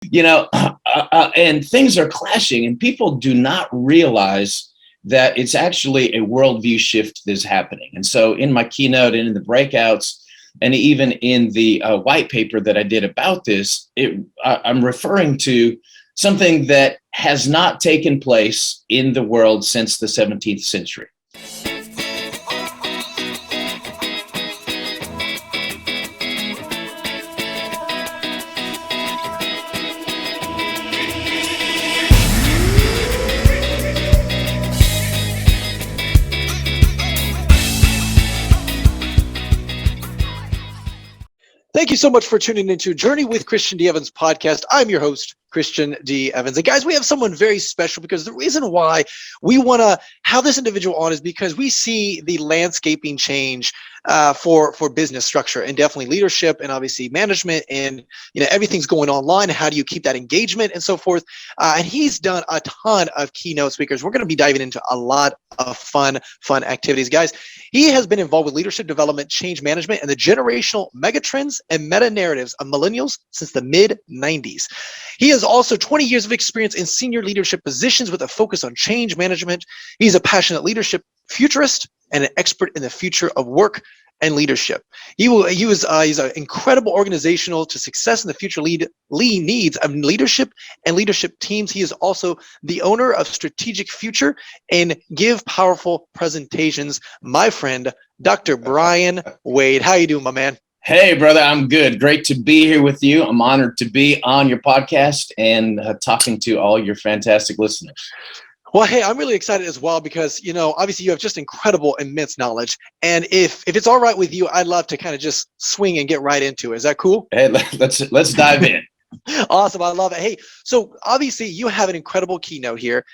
And things are clashing, and people do not realize that it's actually a worldview shift that's happening. And so in my keynote and in the breakouts, and even in the white paper that I did about this, I'm referring to something that has not taken place in the world since the 17th century. Thank you so much for tuning into Journey with Christian D. Evans podcast. I'm your host, Christian D. Evans. And guys, we have someone very special because the reason why we want to have this individual on is because we see the landscaping change for business structure and definitely leadership and obviously management, and everything's going online. How do you keep that engagement and so forth? And he's done a ton of keynote speakers. We're going to be diving into a lot of fun activities, guys. He has been involved with leadership development, change management, and the generational megatrends and meta narratives of millennials since the mid-90s. He has also 20 years of experience in senior leadership positions with a focus on change management. He's a passionate leadership futurist and an expert in the future of work and leadership. He's an incredible organizational to success in the future needs of leadership and leadership teams. He is also the owner of Strategic Future and Give Powerful Presentations. My friend, Dr. Brian Wade. How you doing, my man? Hey, brother, I'm good. Great to be here with you. I'm honored to be on your podcast and talking to all your fantastic listeners. Well, hey, I'm really excited as well because, obviously you have just incredible, immense knowledge. And if it's all right with you, I'd love to kind of just swing and get right into it. Is that cool? Hey, let's dive in. Awesome. I love it. Hey, so obviously you have an incredible keynote here,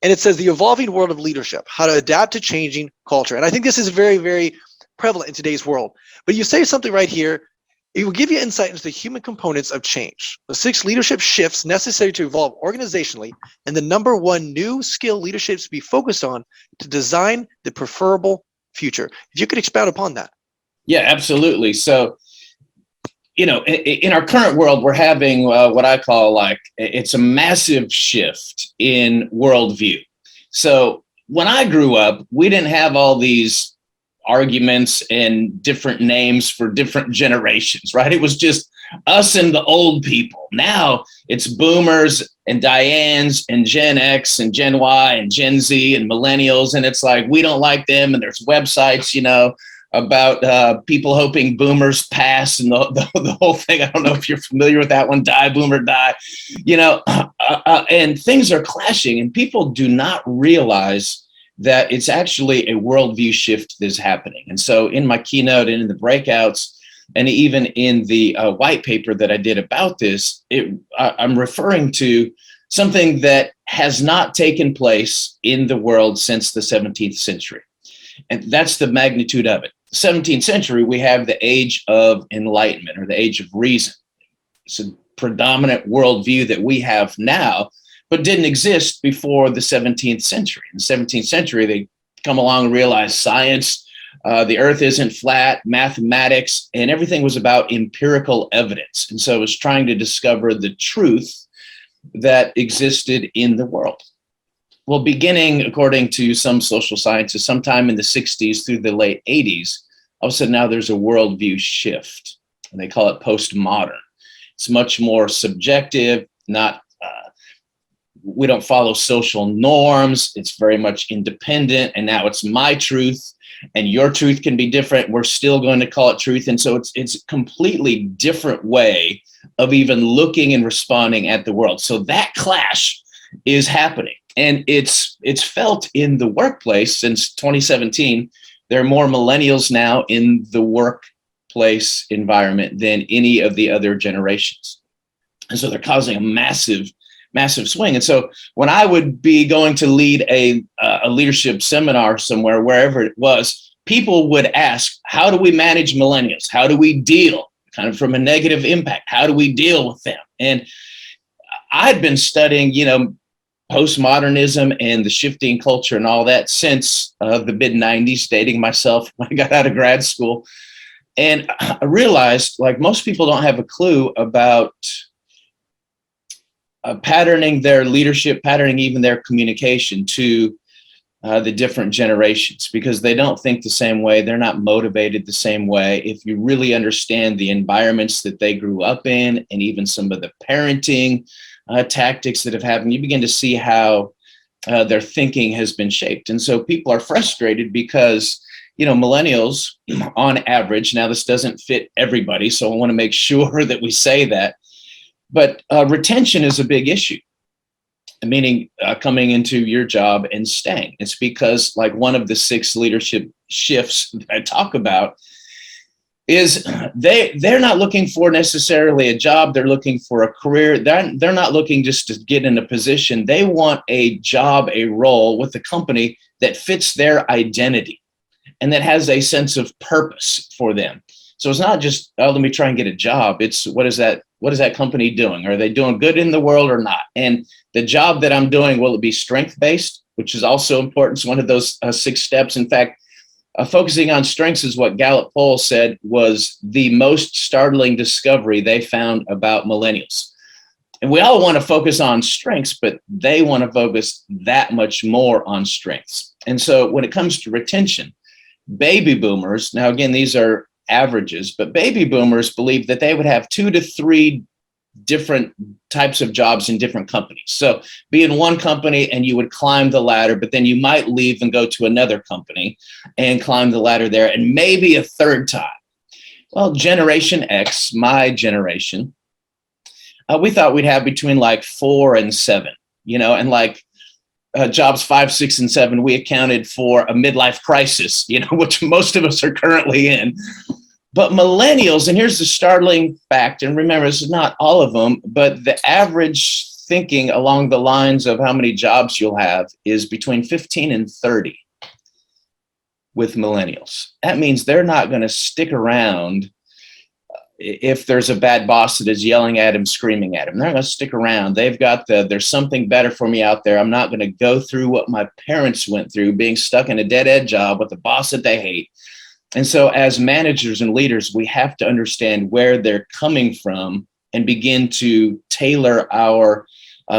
and it says the evolving world of leadership, how to adapt to changing culture. And I think this is very, very prevalent in today's world. But you say something right here. It will give you insight into the human components of change, the 6 leadership shifts necessary to evolve organizationally, and the number 1 new skill leadership to be focused on to design the preferable future. If you could expound upon that. Yeah, absolutely. So, in our current world, we're having what I call it's a massive shift in worldview. So when I grew up, we didn't have all these arguments and different names for different generations, right? It was just us and the old people. Now it's boomers and Dianes and Gen X and Gen Y and Gen Z and millennials. And it's like, we don't like them. And there's websites, about people hoping boomers pass and the whole thing. I don't know if you're familiar with that one, die, boomer, die, and things are clashing, and people do not realize that it's actually a worldview shift that's happening. And so in my keynote and in the breakouts, and even in the white paper that I did about this, I'm referring to something that has not taken place in the world since the 17th century. And that's the magnitude of it. 17th century, we have the age of enlightenment, or the age of reason. It's a predominant worldview that we have now, but didn't exist before the 17th century. In the 17th century, they come along and realize science, the earth isn't flat, mathematics, and everything was about empirical evidence. And so it was trying to discover the truth that existed in the world. Well, beginning, according to some social scientists, sometime in the 60s through the late 80s, all of a sudden now there's a worldview shift, and they call it postmodern. It's much more subjective, we don't follow social norms. It's very much independent. And now it's my truth, and your truth can be different. We're still going to call it truth. And so it's a completely different way of even looking and responding at the world. So that clash is happening, and it's felt in the workplace since 2017. There are more millennials now in the workplace environment than any of the other generations. And so they're causing a massive swing. And so when I would be going to lead a leadership seminar somewhere, wherever it was, people would ask, how do we manage millennials? How do we deal kind of from a negative impact? How do we deal with them? And I'd been studying, postmodernism and the shifting culture and all that since the mid-90s, dating myself when I got out of grad school. And I realized, like, most people don't have a clue about patterning their leadership, patterning even their communication to the different generations, because they don't think the same way. They're not motivated the same way. If you really understand the environments that they grew up in, and even some of the parenting tactics that have happened, you begin to see how their thinking has been shaped. And so people are frustrated because, millennials on average, now this doesn't fit everybody, so I want to make sure that we say that, but retention is a big issue. Meaning coming into your job and staying. It's because, like, one of the 6 leadership shifts that I talk about is they're not looking for necessarily a job. They're looking for a career. They're not looking just to get in a position. They want a job, a role with a company that fits their identity and that has a sense of purpose for them. So it's not just, oh, let me try and get a job. It's what is that company doing? Are they doing good in the world or not? And the job that I'm doing, will it be strength-based, which is also important. It's one of those 6 steps. In fact, focusing on strengths is what Gallup poll said was the most startling discovery they found about millennials. And we all want to focus on strengths, but they want to focus that much more on strengths. And so when it comes to retention, baby boomers, now again, these are averages, but baby boomers believe that they would have 2 to 3 different types of jobs in different companies. So be in one company and you would climb the ladder, but then you might leave and go to another company and climb the ladder there, and maybe a third time. Well, Generation X, my generation, we thought we'd have between like 4 and 7, and like jobs 5, 6, and 7, we accounted for a midlife crisis, which most of us are currently in. But millennials, and here's the startling fact, and remember, this is not all of them, but the average thinking along the lines of how many jobs you'll have is between 15 and 30 with millennials. That means they're not going to stick around if there's a bad boss that is yelling at him, screaming at him. They're not going to stick around. They've got there's something better for me out there. I'm not going to go through what my parents went through, being stuck in a dead-end job with a boss that they hate. And so as managers and leaders, we have to understand where they're coming from and begin to tailor our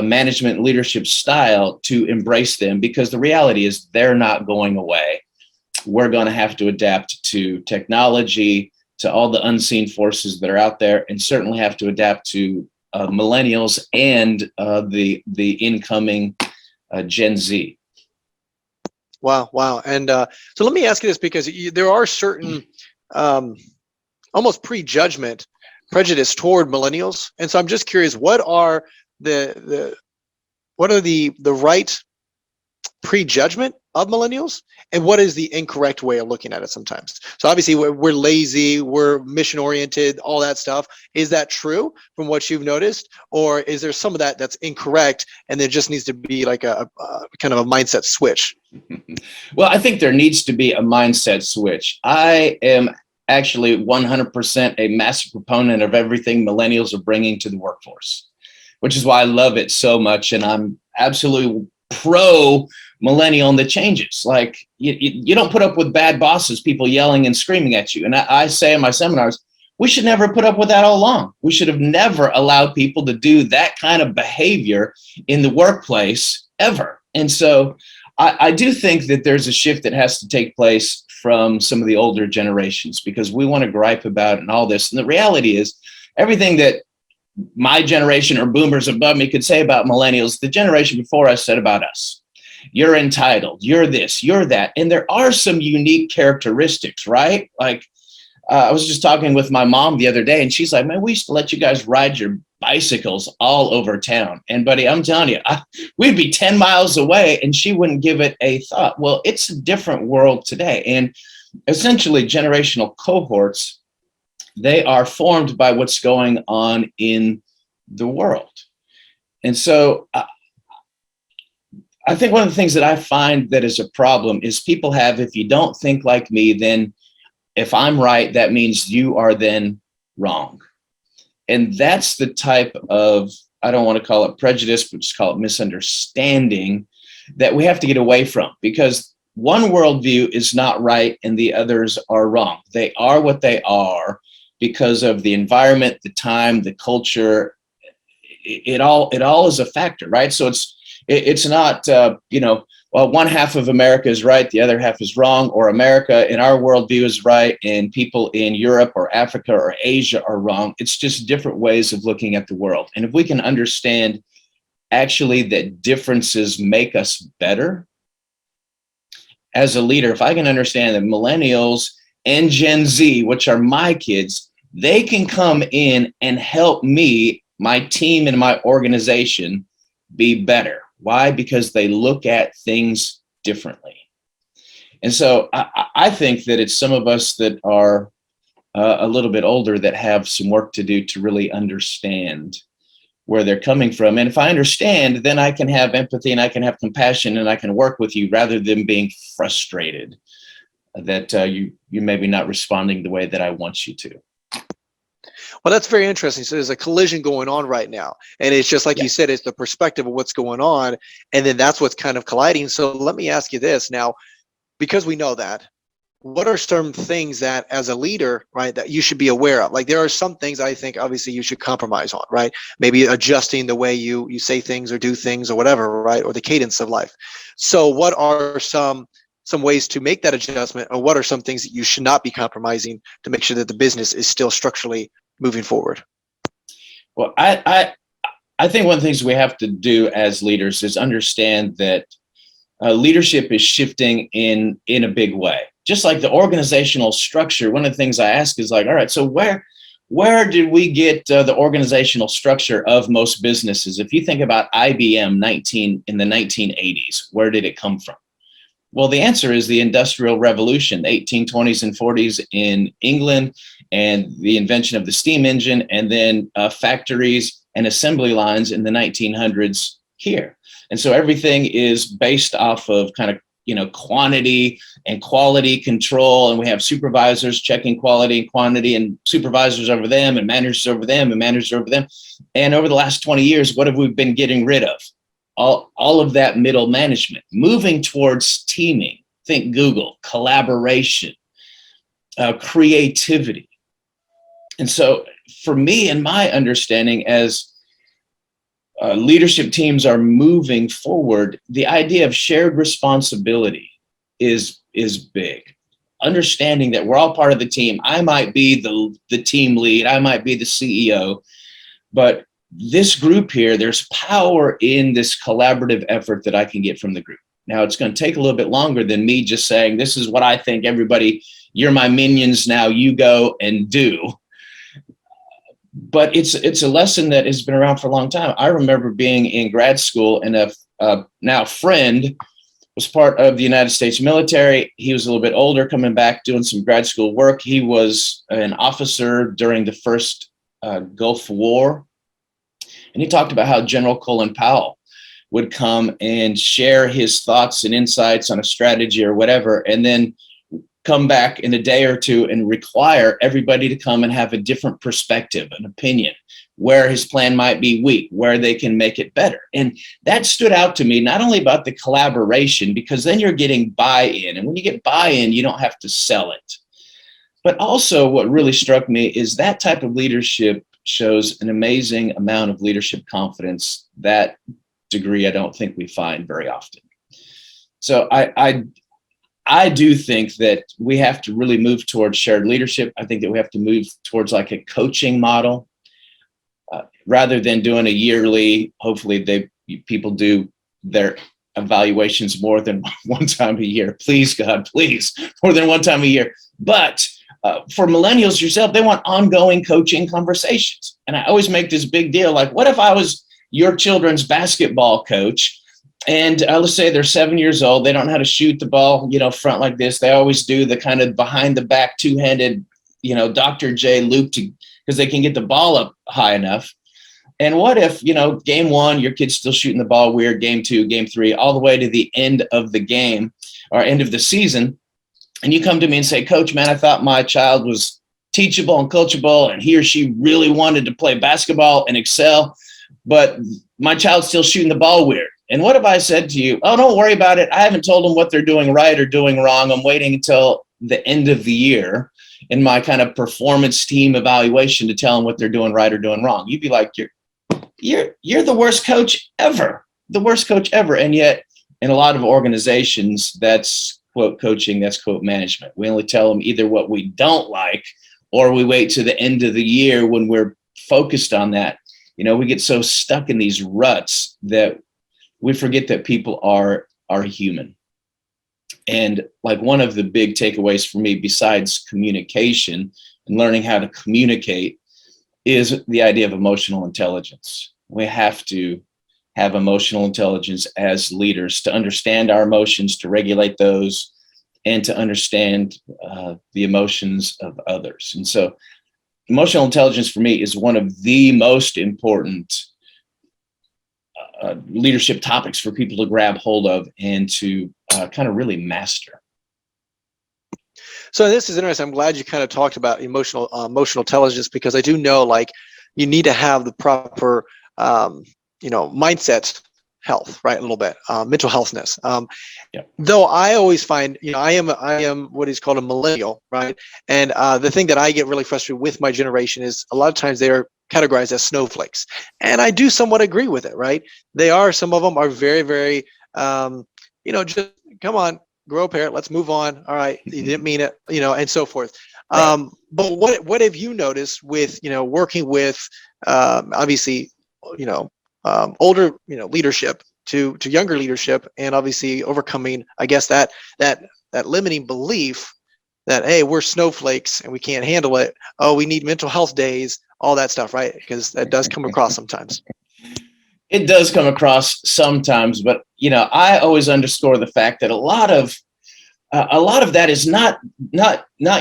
management leadership style to embrace them, because the reality is they're not going away. We're going to have to adapt to technology, to all the unseen forces that are out there, and certainly have to adapt to millennials and the incoming Gen Z. Wow. And so let me ask you this, because there are certain almost prejudice toward millennials. And so I'm just curious, what are the right prejudgment of millennials, and what is the incorrect way of looking at it sometimes? So obviously we're lazy, we're mission oriented, all that stuff. Is that true from what you've noticed, or is there some of that that's incorrect and there just needs to be like a kind of a mindset switch? Well, I think there needs to be a mindset switch. I am actually 100% a massive proponent of everything millennials are bringing to the workforce, which is why I love it so much. And I'm absolutely pro millennial and the changes. Like you don't put up with bad bosses, people yelling and screaming at you. And I say in my seminars, we should never put up with that all along. We should have never allowed people to do that kind of behavior in the workplace ever. And so I do think that there's a shift that has to take place from some of the older generations, because we want to gripe about it and all this. And the reality is everything that my generation or boomers above me could say about millennials, the generation before us said about us. You're entitled, you're this, you're that. And there are some unique characteristics, right? Like I was just talking with my mom the other day, and she's like, man, we used to let you guys ride your bicycles all over town. And buddy, I'm telling you, we'd be 10 miles away and she wouldn't give it a thought. Well, it's a different world today. And essentially generational cohorts, they are formed by what's going on in the world. And so I think one of the things that I find that is a problem is people have, if you don't think like me, then if I'm right, that means you are then wrong. And that's the type of, I don't want to call it prejudice, but just call it misunderstanding that we have to get away from, because one worldview is not right and the others are wrong. They are what they are because of the environment, the time, the culture. it all is a factor, right? So it's not well, one half of America is right, the other half is wrong, or America in our worldview is right, and people in Europe or Africa or Asia are wrong. It's just different ways of looking at the world. And if we can understand actually that differences make us better as a leader, if I can understand that millennials and Gen Z, which are my kids, they can come in and help me, my team, and my organization be better. Why? Because they look at things differently. And so I think that it's some of us that are a little bit older that have some work to do to really understand where they're coming from. And if I understand, then I can have empathy and I can have compassion and I can work with you rather than being frustrated that you maybe not responding the way that I want you to. Well, that's very interesting. So there's a collision going on right now. And it's just like you said, it's the perspective of what's going on. And then that's what's kind of colliding. So let me ask you this now, because we know that, what are some things that as a leader, right, that you should be aware of? Like there are some things I think obviously you should compromise on, right? Maybe adjusting the way you say things or do things or whatever, right? Or the cadence of life. So what are some ways to make that adjustment, or what are some things that you should not be compromising to make sure that the business is still structurally moving forward? Well, I think one of the things we have to do as leaders is understand that leadership is shifting in a big way. Just like the organizational structure, one of the things I ask is like, all right, so where did we get the organizational structure of most businesses? If you think about IBM in the 1980s, where did it come from? Well, the answer is the Industrial Revolution, the 1820s and 40s in England, and the invention of the steam engine, and then factories and assembly lines in the 1900s here. And so everything is based off of kind of, quantity and quality control. And we have supervisors checking quality and quantity, and supervisors over them, and managers over them, and managers over them. And over the last 20 years, what have we been getting rid of? All of that middle management, moving towards teaming. Think Google, collaboration, creativity. And so for me and my understanding, as leadership teams are moving forward, the idea of shared responsibility is big. Understanding that we're all part of the team. I might be the team lead, I might be the CEO, but this group here, there's power in this collaborative effort that I can get from the group. Now, it's going to take a little bit longer than me just saying, this is what I think, everybody, you're my minions, now you go and do. But it's a lesson that has been around for a long time. I remember being in grad school, and a now friend was part of the United States military. He was a little bit older, coming back, doing some grad school work. He was an officer during the first Gulf War. And he talked about how General Colin Powell would come and share his thoughts and insights on a strategy or whatever, and then come back in a day or two and require everybody to come and have a different perspective, an opinion, where his plan might be weak, where they can make it better. And that stood out to me, not only about the collaboration, because then you're getting buy-in. And when you get buy-in, you don't have to sell it. But also what really struck me is that type of leadership shows an amazing amount of leadership confidence. That degree I don't think we find very often. So I do think that we have to really move towards shared leadership. I think that we have to move towards like a coaching model rather than doing a yearly. Hopefully people do their evaluations more than one time a year. Please, God, please, more than one time a year. But for millennials yourself, they want ongoing coaching conversations. And I always make this big deal. Like, what if I was your children's basketball coach? And let's say they're 7 years old. They don't know how to shoot the ball, front like this. They always do the kind of behind the back, two-handed, Dr. J loop because they can get the ball up high enough. And what if, game one, your kid's still shooting the ball weird, game two, game three, all the way to the end of the game or end of the season. And you come to me and say, Coach, man, I thought my child was teachable and coachable, and he or she really wanted to play basketball and excel, but my child's still shooting the ball weird. And what if I said to you, oh, don't worry about it. I haven't told them what they're doing right or doing wrong. I'm waiting until the end of the year in my kind of performance team evaluation to tell them what they're doing right or doing wrong. You'd be like, you're the worst coach ever, the worst coach ever. And yet in a lot of organizations, that's quote coaching, that's quote management. We only tell them either what we don't like, or we wait to the end of the year when we're focused on that. We get so stuck in these ruts that we forget that people are human. And like one of the big takeaways for me, besides communication and learning how to communicate, is the idea of emotional intelligence. We have to have emotional intelligence as leaders to understand our emotions, to regulate those, and to understand the emotions of others. And so emotional intelligence for me is one of the most important leadership topics for people to grab hold of and to kind of really master. So this is interesting. I'm glad you kind of talked about emotional intelligence, because I do know, like, you need to have the proper mindset health, right? A little bit mental healthness. Though I always find, I am what is called a millennial, right? And the thing that I get really frustrated with my generation is a lot of times they are categorized as snowflakes, and I do somewhat agree with it, right? Some of them are very, very, just come on, grow a pair, let's move on. All right, you didn't mean it, and so forth. Right. But what have you noticed with, working with, obviously, older, leadership to younger leadership, and obviously overcoming, I guess, that limiting belief that, hey, we're snowflakes and we can't handle it. Oh, we need mental health days, all that stuff, right? Because that does come across sometimes. It does come across sometimes, but I always underscore the fact that a lot of that is not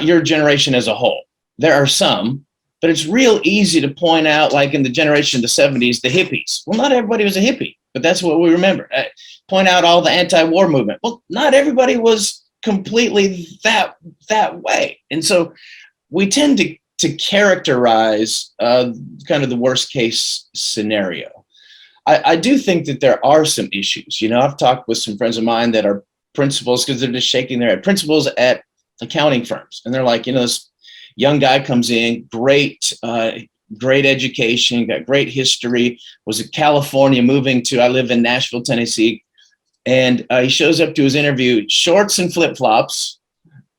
your generation as a whole. There are some, but it's real easy to point out, like in the generation of the 70s, the hippies. Well, not everybody was a hippie, but that's what we remember. Point out all the anti-war movement. Well, not everybody was completely that way, and so we tend to characterize kind of the worst case scenario. I do think that there are some issues. I've talked with some friends of mine that are principals, because they're just shaking their head, principals at accounting firms. And they're like, this young guy comes in, great education, got great history, was in California, I live in Nashville, Tennessee. And he shows up to his interview, shorts and flip-flops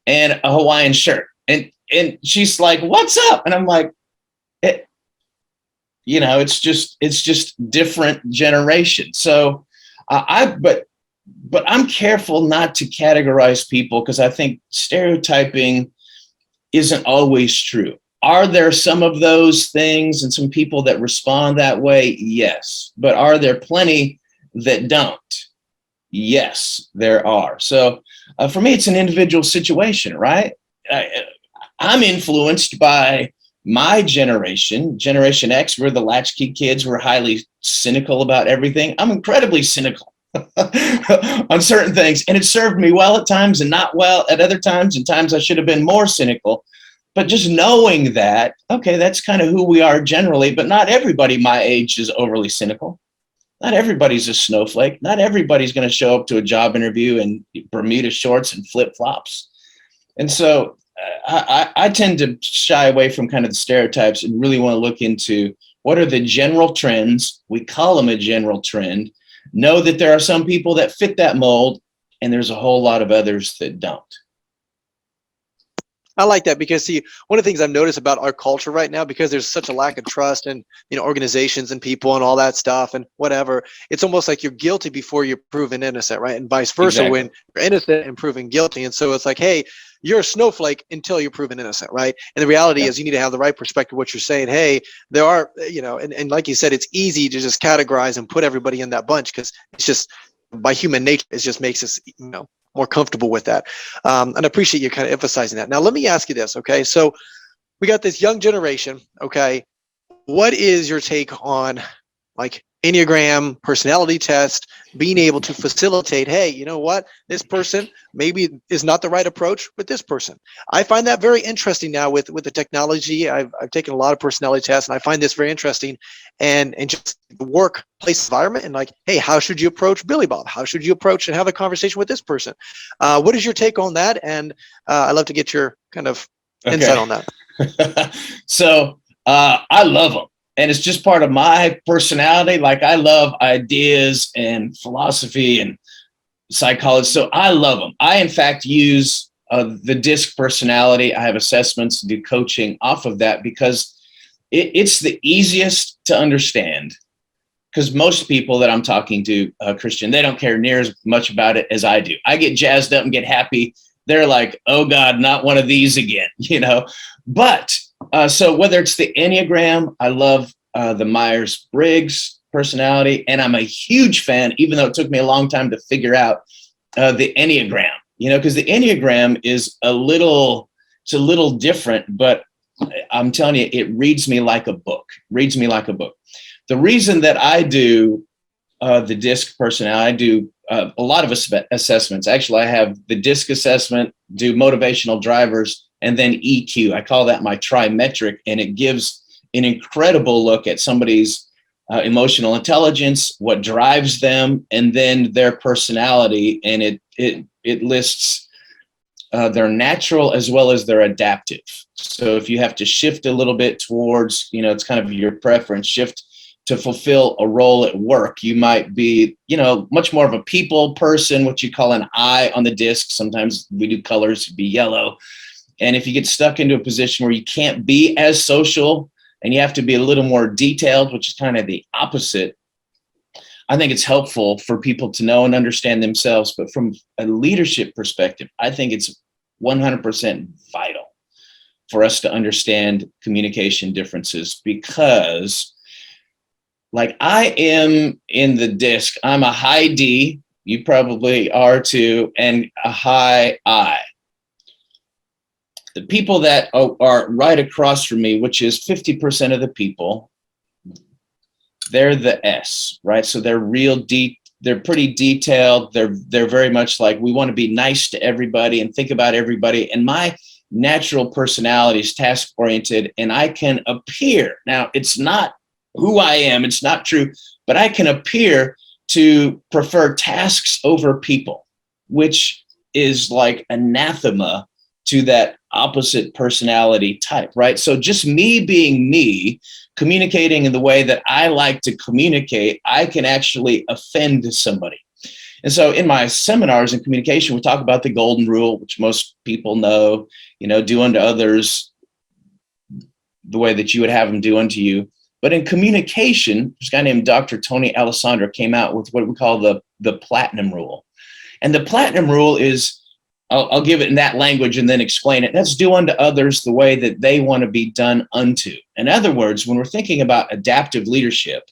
and a Hawaiian shirt. And she's like, what's up? And I'm like, it's just different generation. So but I'm careful not to categorize people, because I think stereotyping isn't always true. Are there some of those things and some people that respond that way? Yes. But are there plenty that don't? Yes, there are. So for me, it's an individual situation, right? I'm influenced by my generation, Generation X. We're the latchkey kids. We're highly cynical about everything. I'm incredibly cynical on certain things, and it served me well at times and not well at other times, and times I should have been more cynical. But just knowing that, okay, that's kind of who we are generally, but not everybody my age is overly cynical. Not everybody's a snowflake. Not everybody's going to show up to a job interview in Bermuda shorts and flip-flops. And so I tend to shy away from kind of the stereotypes and really want to look into what are the general trends. We call them a general trend. Know that there are some people that fit that mold, and there's a whole lot of others that don't. I like that, because see, one of the things I've noticed about our culture right now, because there's such a lack of trust in organizations and people and all that stuff and whatever, it's almost like you're guilty before you're proven innocent, right? And vice versa, exactly. When you're innocent and proven guilty. And so it's like, hey, you're a snowflake until you're proven innocent, right? And the reality is you need to have the right perspective of what you're saying. Hey, there are, and like you said, it's easy to just categorize and put everybody in that bunch, because it's just by human nature, it just makes us, more comfortable with that. And I appreciate you kind of emphasizing that. Now, let me ask you this, okay? So we got this young generation, okay? What is your take on like Enneagram, personality test, being able to facilitate, hey, you know what? This person maybe is not the right approach with this person. I find that very interesting now with the technology. I've taken a lot of personality tests, and I find this very interesting, and just the workplace environment, and like, hey, how should you approach Billy Bob? How should you approach and have a conversation with this person? What is your take on that? And I'd love to get your kind of insight on that. So I love them. and it's just part of my personality. Like I love ideas and philosophy and psychology. So I love them. I, in fact, use the DISC personality. I have assessments, do coaching off of that because it's the easiest to understand. Because most people that I'm talking to, Christian, they don't care near as much about it as I do. I get jazzed up and get happy. They're like, oh God, not one of these again, you know? But so whether it's the Enneagram, I love the Myers-Briggs personality, and I'm a huge fan, even though it took me a long time to figure out the Enneagram, you know, because the Enneagram is it's a little different, but I'm telling you, it reads me like a book, The reason that I do the DISC personality, I do a lot of assessments. Actually, I have the DISC assessment, do motivational drivers, and then EQ. I call that my trimetric, and it gives an incredible look at somebody's emotional intelligence, what drives them, and then their personality. And it lists their natural as well as their adaptive. So if you have to shift a little bit towards, you know, it's kind of your preference, shift to fulfill a role at work, you might be, you know, much more of a people person, what you call an I on the DISC. Sometimes we do colors, be yellow. And if you get stuck into a position where you can't be as social and you have to be a little more detailed, which is kind of the opposite, I think it's helpful for people to know and understand themselves. But from a leadership perspective, I think it's 100% vital for us to understand communication differences, because like I am in the DISC, I'm a high D, you probably are too, and a high I. The people that are right across from me, which is 50% of the people, they're the S, right? So they're they're pretty detailed. They're very much like, we want to be nice to everybody and think about everybody. And my natural personality is task oriented, and I can appear. Now, it's not who I am, it's not true, but I can appear to prefer tasks over people, which is like anathema to that opposite personality type, right? So just me being me, communicating in the way that I like to communicate, I can actually offend somebody. And so in my seminars in communication, we talk about the golden rule, which most people know, you know, do unto others the way that you would have them do unto you. But in communication, this guy named Dr. Tony Alessandro came out with what we call the platinum rule. And the platinum rule is, I'll give it in that language and then explain it. That's do unto others the way that they want to be done unto. In other words, when we're thinking about adaptive leadership,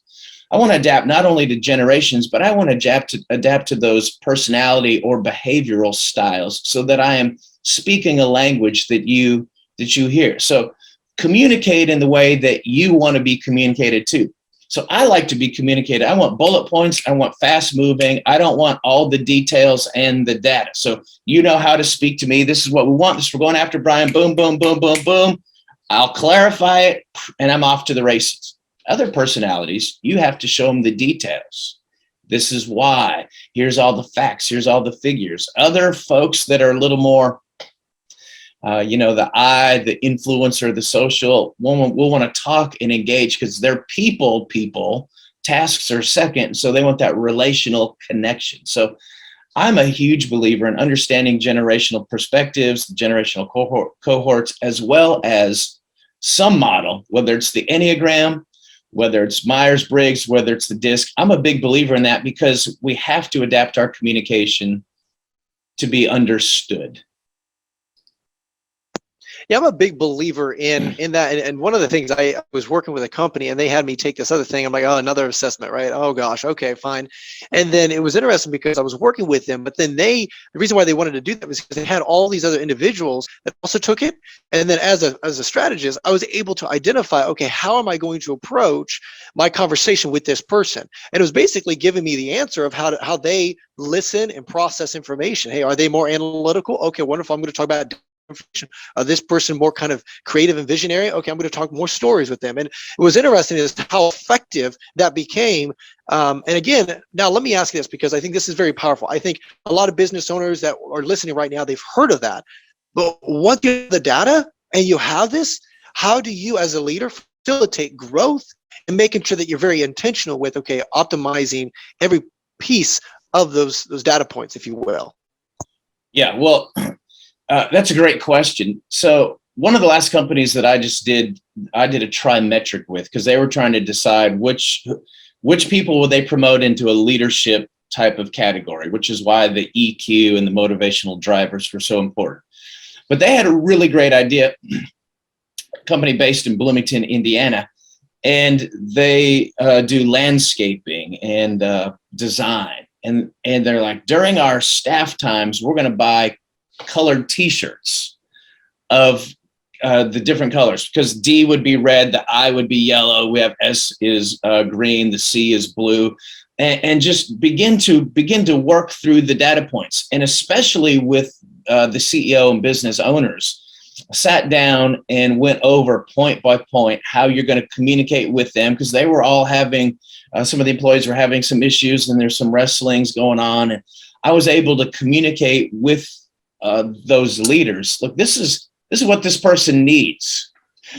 I want to adapt not only to generations, but I want to adapt to those personality or behavioral styles so that I am speaking a language that you hear. So communicate in the way that you want to be communicated to. So I like to be communicated. I want bullet points. I want fast moving. I don't want all the details and the data. So you know how to speak to me. This is what we want. This we're going after, Brian. Boom, boom, boom, boom, boom. I'll clarify it, and I'm off to the races. Other personalities, you have to show them the details. This is why. Here's all the facts. Here's all the figures. Other folks that are a little more the I, the influencer, the social, we'll want to talk and engage because they're people, tasks are second. So they want that relational connection. So I'm a huge believer in understanding generational perspectives, generational cohorts, as well as some model, whether it's the Enneagram, whether it's Myers-Briggs, whether it's the DISC. I'm a big believer in that because we have to adapt our communication to be understood. Yeah, I'm a big believer in that. And one of the things, I was working with a company and they had me take this other thing. I'm like, oh, another assessment, right? Oh gosh, okay, fine. And then it was interesting because I was working with them, but then the reason why they wanted to do that was because they had all these other individuals that also took it. And then as a strategist, I was able to identify, okay, how am I going to approach my conversation with this person? And it was basically giving me the answer of how they listen and process information. Hey, are they more analytical? Okay, wonderful. I'm going to talk about information. This person more kind of creative and visionary. Okay, I'm going to talk more stories with them. And it was interesting is how effective that became. And again, now let me ask you this, because I think this is very powerful. I think a lot of business owners that are listening right now, they've heard of that. But once you have the data and you have this, how do you as a leader facilitate growth and making sure that you're very intentional with, okay, optimizing every piece of those data points, if you will? Yeah, well, that's a great question. So one of the last companies that I did a trimetric with, because they were trying to decide which people would they promote into a leadership type of category, which is why the EQ and the motivational drivers were so important. But they had a really great idea, company based in Bloomington, Indiana, and they do landscaping and design. And they're like, during our staff times, we're going to buy colored T-shirts of the different colors, because D would be red, the I would be yellow, we have S is green, the C is blue, and just begin to work through the data points. And especially with the CEO and business owners, sat down and went over point by point how you're going to communicate with them, because they were all having, some of the employees were having some issues, and there's some wrestlings going on. And I was able to communicate with those leaders. Look, this is what this person needs.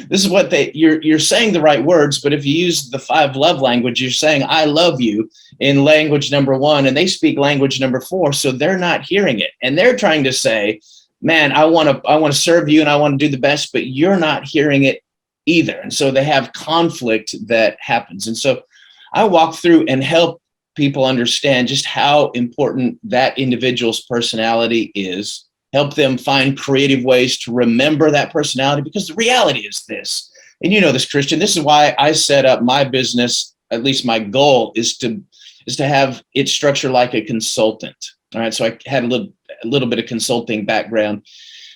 This is what you're saying the right words, but if you use the 5 love language, you're saying I love you in language number 1, and they speak language number 4, so they're not hearing it. And they're trying to say, man, I want to serve you and I want to do the best, but you're not hearing it either. And so they have conflict that happens. And so I walk through and help people understand just how important that individual's personality is, help them find creative ways to remember that personality, because the reality is this, and you know this, Christian, this is why I set up my business. At least my goal is to have it structured like a consultant. All right. So I had a little bit of consulting background.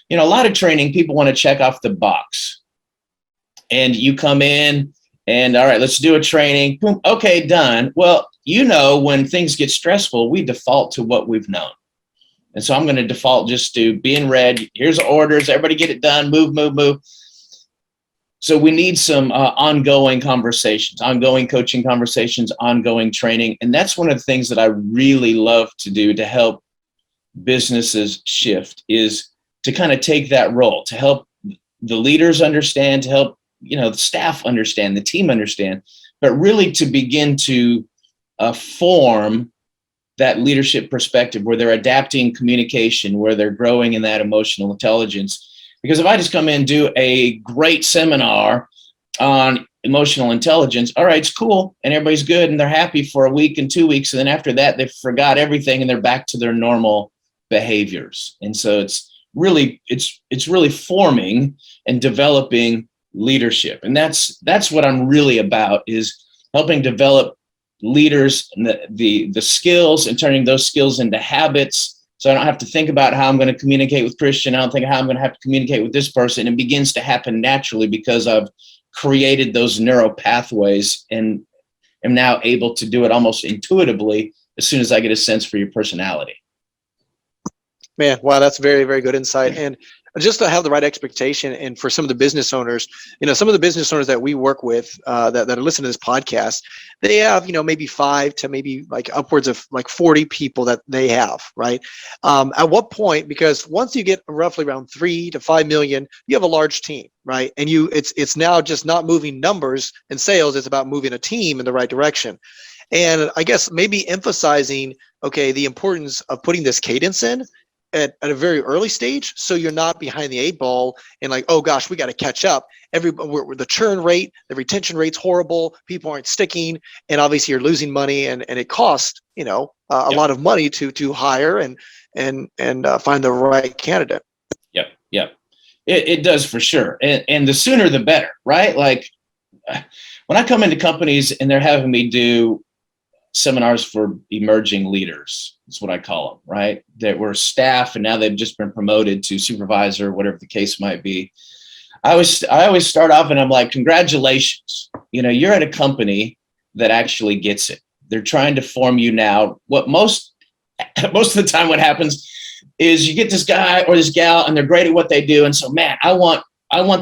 You know, a lot of training, people want to check off the box, and you come in and all right, let's do a training. Boom, okay, done. Well, you know, when things get stressful, we default to what we've known. And so I'm going to default just to being red. Here's orders. Everybody get it done. Move, move, move. So we need some ongoing conversations, ongoing coaching conversations, ongoing training. And that's one of the things that I really love to do to help businesses shift, is to kind of take that role, to help the leaders understand, to help, the staff understand, the team understand, but really to begin to form that leadership perspective where they're adapting communication, where they're growing in that emotional intelligence. Because if I just come in and do a great seminar on emotional intelligence, all right, it's cool, and everybody's good, and they're happy for a week and 2 weeks, and then after that, they forgot everything, and they're back to their normal behaviors. And so it's really forming and developing leadership, and that's what I'm really about, is helping develop leaders and the skills, and turning those skills into habits. So I don't have to think about how I'm going to communicate with Christian. I don't think how I'm going to have to communicate with this person. It begins to happen naturally because I've created those neural pathways and am now able to do it almost intuitively as soon as I get a sense for your personality. Man, wow, that's very, very good insight. And just to have the right expectation, and for some of the business owners, some of the business owners that we work with that are listening to this podcast, they have, maybe 5 to maybe like upwards of like 40 people that they have, right? At what point, because once you get roughly around 3 to 5 million, you have a large team, right? And it's now just not moving numbers and sales, it's about moving a team in the right direction. And I guess maybe emphasizing, okay, the importance of putting this cadence in at a very early stage, so you're not behind the 8 ball and like, oh gosh, we got to catch up. The churn rate, the retention rate's horrible. People aren't sticking, and obviously you're losing money, and it costs a lot of money to hire and find the right candidate. Yep. It does for sure, and the sooner the better, right? Like when I come into companies and they're having me do seminars for emerging leaders, that's what I call them, right? That were staff and now they've just been promoted to supervisor, whatever the case might be. I always start off and I'm like, congratulations. You're at a company that actually gets it. They're trying to form you now. What most of the time what happens is you get this guy or this gal and they're great at what they do. And so, man, I want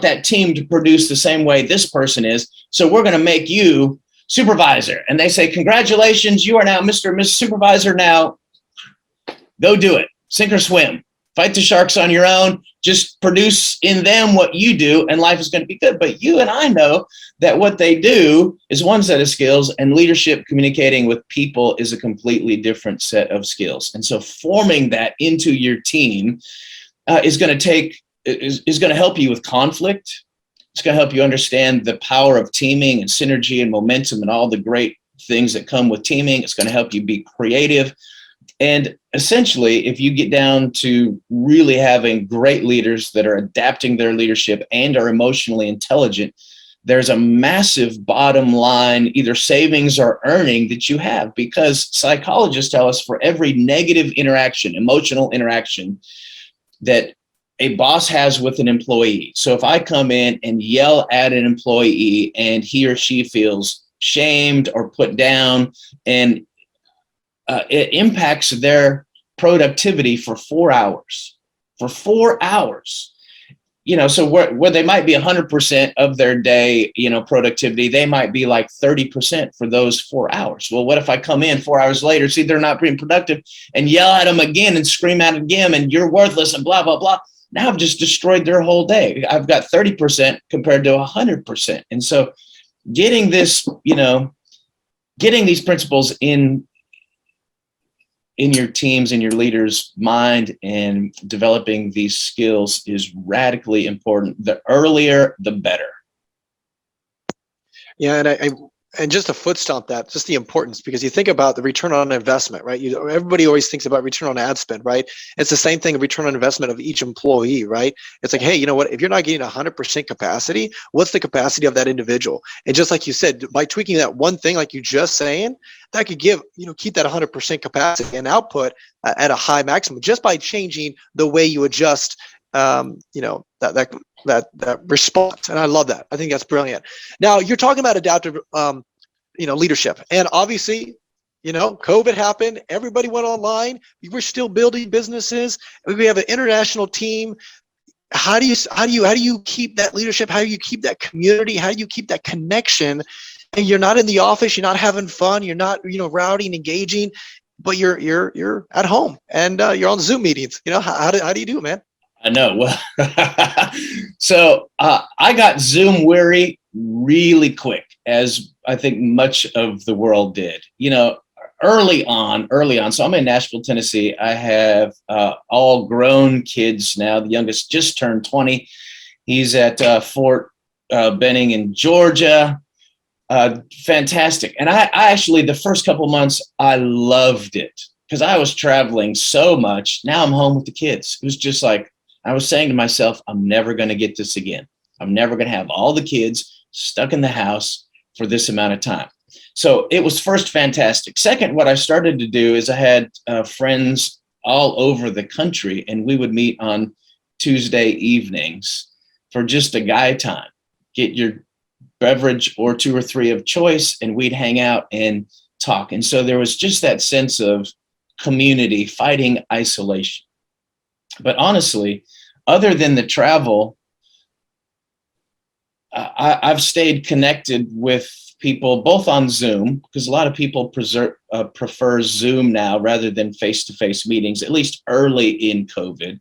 that team to produce the same way this person is. So we're going to make you supervisor. And they say, congratulations, you are now Mr. and Mrs. Supervisor. Now go do it. Sink or swim. Fight the sharks on your own. Just produce in them what you do, and life is going to be good. But you and I know that what they do is one set of skills, and leadership, communicating with people, is a completely different set of skills. And so forming that into your team is going to help you with conflict. It's going to help you understand the power of teaming and synergy and momentum and all the great things that come with teaming. It's going to help you be creative. And essentially, if you get down to really having great leaders that are adapting their leadership and are emotionally intelligent, there's a massive bottom line, either savings or earning, that you have, because psychologists tell us for every negative interaction, emotional interaction that a boss has with an employee. So if I come in and yell at an employee and he or she feels shamed or put down, and it impacts their productivity for 4 hours. For 4 hours. So where they might be 100% of their day, productivity, they might be like 30% for those 4 hours. Well, what if I come in 4 hours later, see they're not being productive, and yell at them again and scream at them again, and you're worthless and blah, blah, blah. Now I've just destroyed their whole day. I've got 30% compared to 100%. And so getting this, getting these principles in your teams, in your leaders' mind, and developing these skills is radically important. The earlier, the better. Yeah, and just to foot stomp that, just the importance, because you think about the return on investment, right? Everybody always thinks about return on ad spend, right? It's the same thing, a return on investment of each employee, right? It's like, hey, you know what? If you're not getting 100% capacity, what's the capacity of that individual? And just like you said, by tweaking that one thing, like you just saying, that could give, keep that 100% capacity and output at a high maximum, just by changing the way you adjust, that response. And I love that. I think that's brilliant. Now you're talking about adaptive, leadership, and obviously, COVID happened. Everybody went online. We're still building businesses. We have an international team. How do you keep that leadership? How do you keep that community? How do you keep that connection? And you're not in the office. You're not having fun. You're not, routing, engaging, but you're at home and you're on Zoom meetings. How do you do it, man? I know. Well, so I got Zoom weary really quick, as I think much of the world did. Early on. So I'm in Nashville, Tennessee. I have all grown kids now. The youngest just turned 20. He's at Fort Benning in Georgia. Fantastic. And I actually, the first couple of months, I loved it because I was traveling so much. Now I'm home with the kids. It was just like, I was saying to myself, I'm never going to get this again. I'm never going to have all the kids stuck in the house for this amount of time. So it was first fantastic. Second, what I started to do is I had friends all over the country, and we would meet on Tuesday evenings for just a guy time. Get your beverage or 2 or 3 of choice, and we'd hang out and talk. And so there was just that sense of community, fighting isolation. But honestly, other than the travel, I've stayed connected with people both on Zoom, because a lot of people prefer Zoom now rather than face-to-face meetings, at least early in COVID.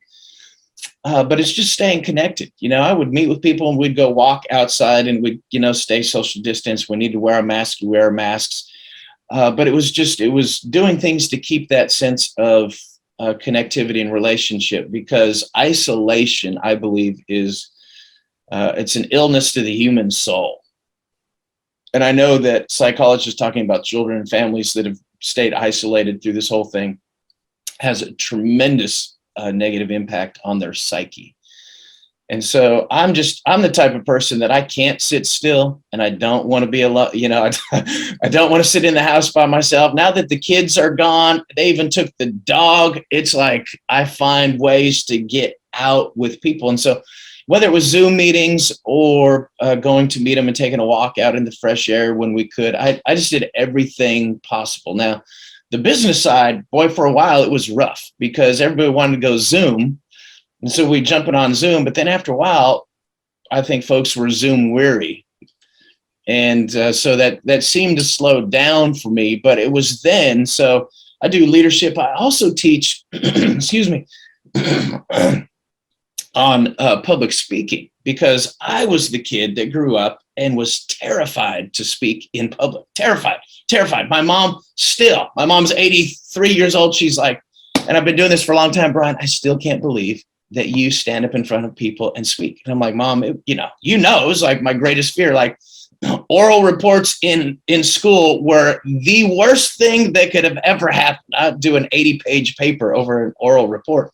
But it's just staying connected. I would meet with people and we'd go walk outside and we'd, stay social distance. We need to wear a mask, we wear masks. But it was doing things to keep that sense of connectivity and relationship, because isolation, I believe, is it's an illness to the human soul. And I know that psychologists talking about children and families that have stayed isolated through this whole thing has a tremendous negative impact on their psyche. And so I'm the type of person that I can't sit still, and I don't want to be alone. I don't want to sit in the house by myself. Now that the kids are gone, they even took the dog. It's like I find ways to get out with people. And so whether it was Zoom meetings or going to meet them and taking a walk out in the fresh air when we could, I just did everything possible. Now, the business side, boy, for a while it was rough because everybody wanted to go Zoom. And so we jumping on Zoom, but then after a while, I think folks were Zoom weary. And so that seemed to slow down for me, but it was then. So I do leadership. I also teach, excuse me, on public speaking, because I was the kid that grew up and was terrified to speak in public. Terrified. My mom's 83 years old. She's like, and I've been doing this for a long time, Brian, I still can't believe that you stand up in front of people and speak. And I'm like, Mom, it was like my greatest fear. Like, oral reports in school were the worst thing that could have ever happened. I'd do an 80-page paper over an oral report.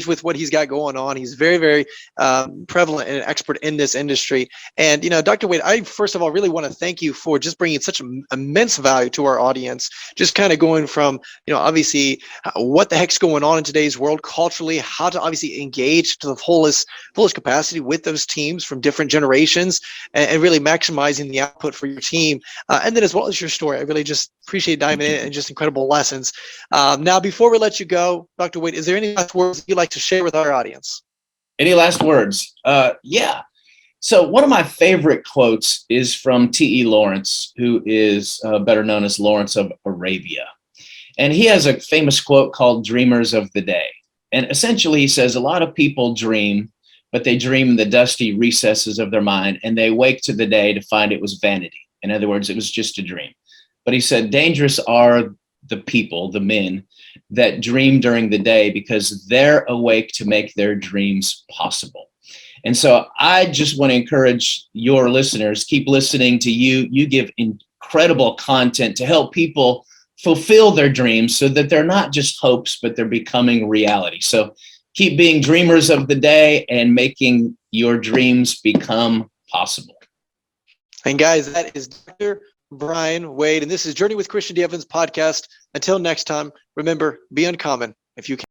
with what he's got going on. He's very, very prevalent and an expert in this industry. And, Dr. Wade, I first of all really want to thank you for just bringing such immense value to our audience, just kind of going from, obviously what the heck's going on in today's world culturally, how to obviously engage to the fullest capacity with those teams from different generations, and really maximizing the output for your team. And then as well as your story, I really just appreciate diving in and just incredible lessons. Now, before we let you go, Dr. Wade, is there any last words you'd like to share with our audience? Any last words? Yeah. So one of my favorite quotes is from T.E. Lawrence, who is better known as Lawrence of Arabia. And he has a famous quote called Dreamers of the Day. And essentially he says a lot of people dream, but they dream in the dusty recesses of their mind, and they wake to the day to find it was vanity. In other words, it was just a dream. But he said, dangerous are the people, the men, that dream during the day because they're awake to make their dreams possible. And so I just want to encourage your listeners, keep listening to you. You give incredible content to help people fulfill their dreams so that they're not just hopes, but they're becoming reality. So keep being dreamers of the day and making your dreams become possible. And guys, that is Dr. Brian Wade, and this is Journey with Christian D. Evans podcast. Until next time, remember, be uncommon if you can.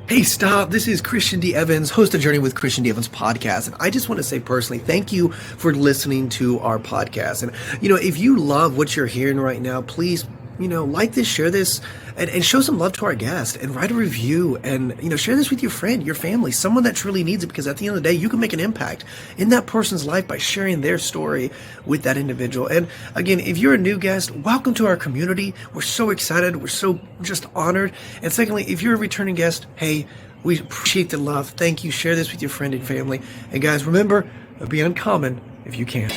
Hey, stop. This is Christian D. Evans, host of Journey with Christian D. Evans podcast. And I just want to say personally, thank you for listening to our podcast. And, if you love what you're hearing right now, please, like this, share this, and show some love to our guest, and write a review, and, share this with your friend, your family, someone that truly needs it, because at the end of the day, you can make an impact in that person's life by sharing their story with that individual. And again, if you're a new guest, welcome to our community. We're so excited. We're so just honored. And secondly, if you're a returning guest, hey, we appreciate the love. Thank you. Share this with your friend and family. And guys, remember, be uncommon if you can.